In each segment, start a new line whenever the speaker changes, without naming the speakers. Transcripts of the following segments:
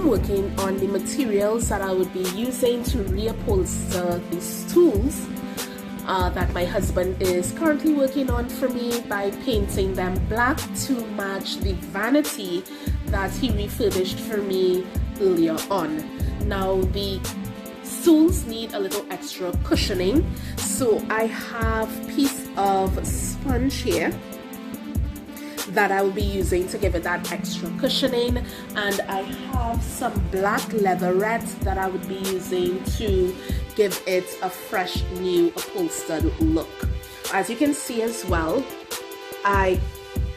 am working on the materials that I would be using to reupholster the stools that my husband is currently working on for me by painting them black to match the vanity that he refurbished for me earlier on. Now the stools need a little extra cushioning, so I have a piece of sponge here that I will be using to give it that extra cushioning, and I have some black leatherette that I would be using to give it a fresh new upholstered look. As you can see as well, I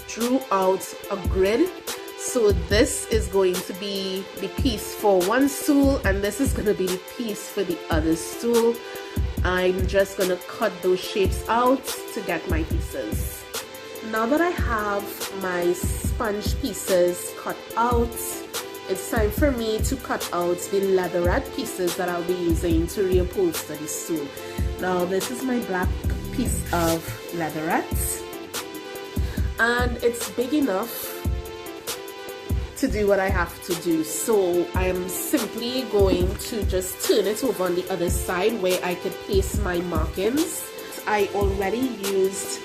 drew out a grid, so this is going to be the piece for one stool and this is going to be the piece for the other stool. I'm just going to cut those shapes out to get my pieces. Now that I have my sponge pieces cut out, it's time for me to cut out the leatherette pieces that I'll be using to reupholster the stool. Now this is my black piece of leatherette and it's big enough to do what I have to do, so I'm simply going to just turn it over on the other side where I could place my markings. I already used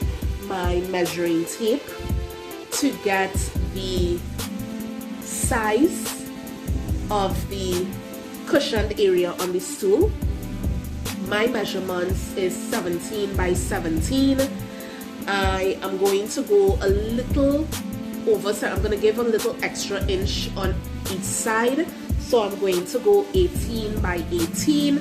my measuring tape to get the size of the cushioned area on the stool. My measurements is 17 by 17. I am going to go a little over, so I'm going to give a little extra inch on each side, so I'm going to go 18 by 18.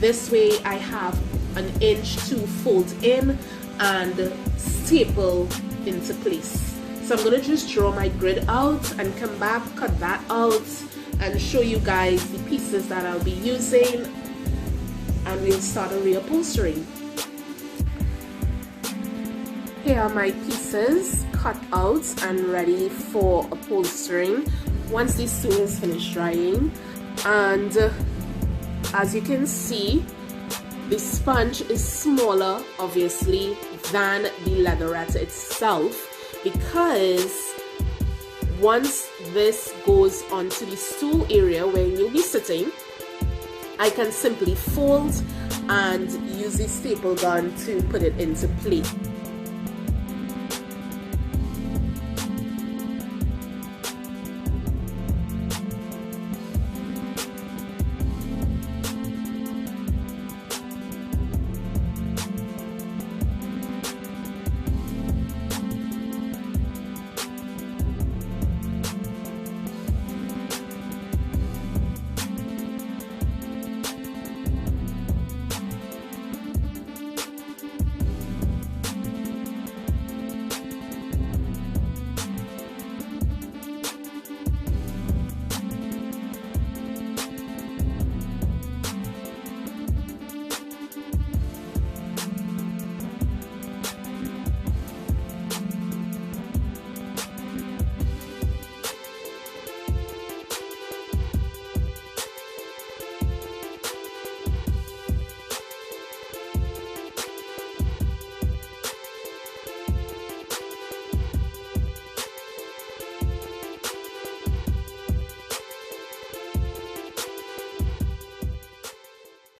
This way I have an inch to fold in and staple into place. So I'm going to just draw my grid out and come back, cut that out and show you guys the pieces that I'll be using, and we'll start a reupholstering. Here are my pieces cut out and ready for upholstering once the stool is finished drying. And as you can see, the sponge is smaller obviously than the leatherette itself, because once this goes onto the stool area where you'll be sitting, I can simply fold and use the staple gun to put it into place.